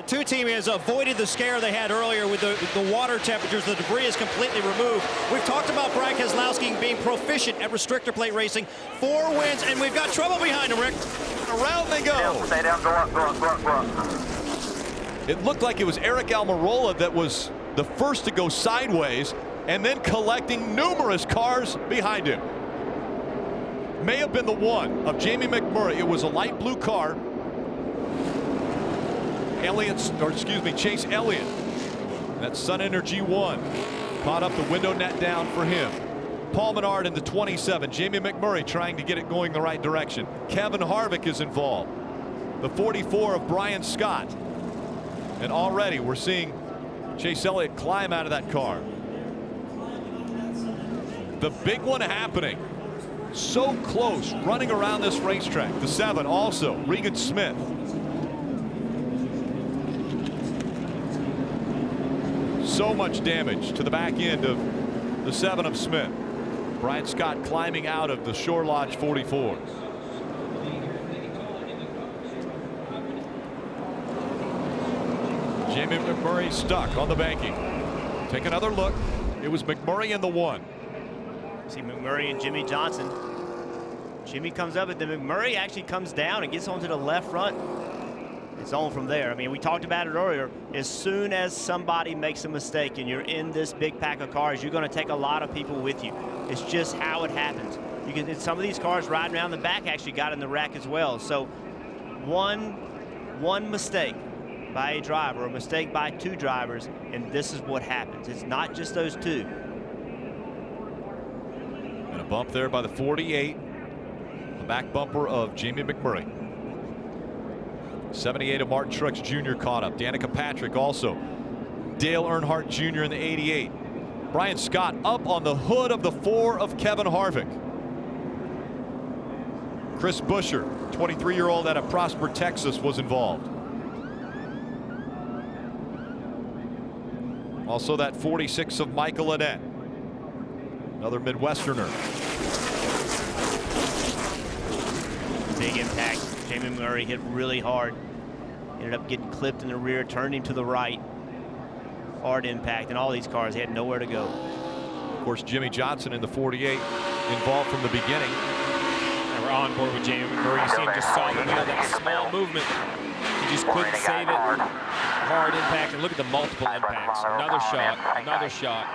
The two team has avoided the scare they had earlier with the water temperatures. The debris is completely removed. We've talked about Brian Keselowski being proficient at restrictor plate racing. 4 wins, and we've got trouble behind him, Rick. Around they go. Stay down, go up, go up, go up, go up. It looked like it was Eric Almirola that was the first to go sideways and then collecting numerous cars behind him. May have been the one of Jamie McMurray. It was a light blue car. Chase Elliott. That Sun Energy 1 caught up the window net down for him. Paul Menard in the 27. Jamie McMurray trying to get it going the right direction. Kevin Harvick is involved. The 44 of Brian Scott. And already we're seeing Chase Elliott climb out of that car. The big one happening. So close, running around this racetrack. The 7 also, Regan Smith. So much damage to the back end of the 7 of Smith. Brian Scott climbing out of the Shore Lodge 44. Jamie McMurray stuck on the banking. Take another look. It was McMurray in the 1. See McMurray and Jimmie Johnson. Jimmie comes up, but then McMurray actually comes down and gets onto the left front. It's on from there. I mean, we talked about it earlier. As soon as somebody makes a mistake and you're in this big pack of cars, you're going to take a lot of people with you. It's just how it happens. You can, some of these cars riding around the back actually got in the wreck as well. So one mistake by a driver, a mistake by 2 drivers, and this is what happens. It's not just those 2. And a bump there by the 48. The back bumper of Jamie McMurray. 78 of Martin Truex Jr. caught up. Danica Patrick also. Dale Earnhardt Jr. in the 88. Brian Scott up on the hood of the 4 of Kevin Harvick. Chris Buescher, 23-year-old out of Prosper, Texas, was involved. Also that 46 of Michael Annett, another Midwesterner. Big impact. Jamie McMurray hit really hard. Ended up getting clipped in the rear, turned him to the right. Hard impact, and all these cars had nowhere to go. Of course, Jimmie Johnson in the 48 involved from the beginning. And we're on board with Jamie McMurray. You see him just solid wheel, that small movement. He just couldn't save it. Hard impact, and look at the multiple impacts. Another shot.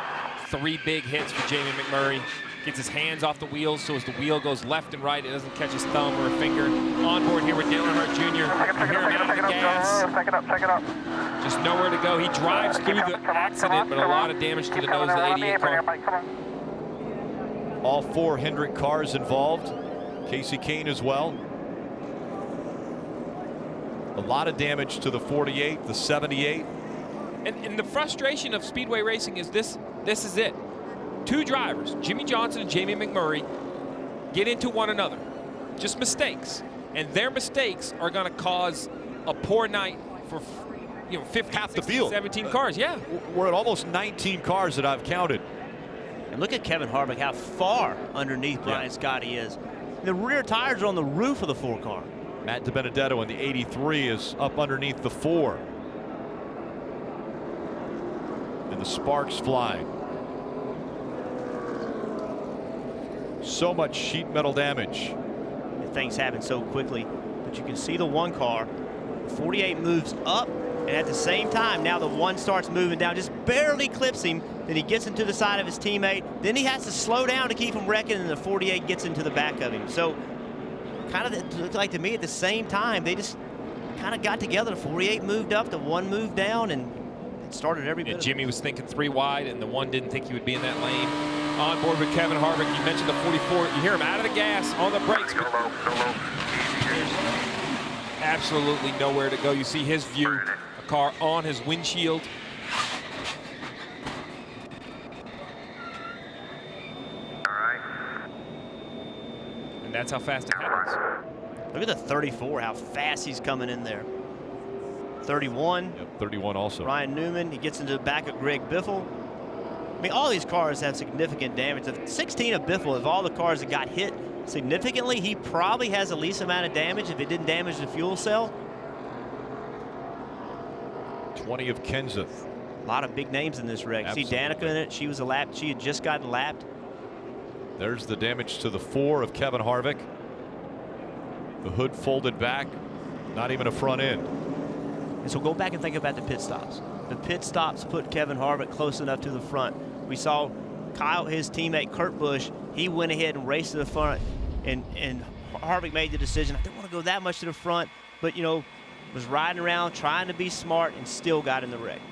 3 big hits for Jamie McMurray. Gets his hands off the wheels, so as the wheel goes left and right, it doesn't catch his thumb or a finger. On board here with Dale Earnhardt Jr. You hear him out of the gas. Check it up. Just nowhere to go. He drives through the accident, but a lot of damage to the nose of the 88 car. All 4 Hendrick cars involved. Casey Kane as well. A lot of damage to the 48, the 78. And the frustration of speedway racing is this is it. 2 drivers, Jimmie Johnson and Jamie McMurray, get into one another. Just mistakes. And their mistakes are going to cause a poor night for 15, half the 16, field. 17 cars. Yeah. We're at almost 19 cars that I've counted. And look at Kevin Harvick, how far underneath Brian Scott he is. The rear tires are on the roof of the 4 car. Matt DiBenedetto in the 83 is up underneath the 4. And the sparks flying. So much sheet metal damage. And things happen so quickly, but you can see the 1 car. The 48 moves up, and at the same time, now the 1 starts moving down, just barely clips him. Then he gets into the side of his teammate. Then he has to slow down to keep him wrecking, and the 48 gets into the back of him. So, kind of it looked like to me at the same time, they just kind of got together. The 48 moved up, the 1 moved down, and it started every bit. And Jimmie was thinking 3 wide, and the 1 didn't think he would be in that lane. On board with Kevin Harvick. You mentioned the 44. You hear him out of the gas, on the brakes. Go low. There's absolutely nowhere to go. You see his view, a car on his windshield. All right. And that's how fast it happens. Look at the 34, how fast he's coming in there. 31. Yep, 31 also. Ryan Newman, he gets into the back of Greg Biffle. I mean, all these cars have significant damage. The 16 of Biffle, of all the cars that got hit significantly, he probably has the least amount of damage if it didn't damage the fuel cell. 20 of Kenseth. A lot of big names in this wreck. Absolutely. See Danica in it. She was a lap. She had just gotten lapped. There's the damage to the 4 of Kevin Harvick. The hood folded back, not even a front end. And so go back and think about the pit stops. The pit stops put Kevin Harvick close enough to the front. We saw Kyle, his teammate Kurt Busch, he went ahead and raced to the front, and Harvick made the decision. I didn't want to go that much to the front, but you know, was riding around trying to be smart and still got in the wreck.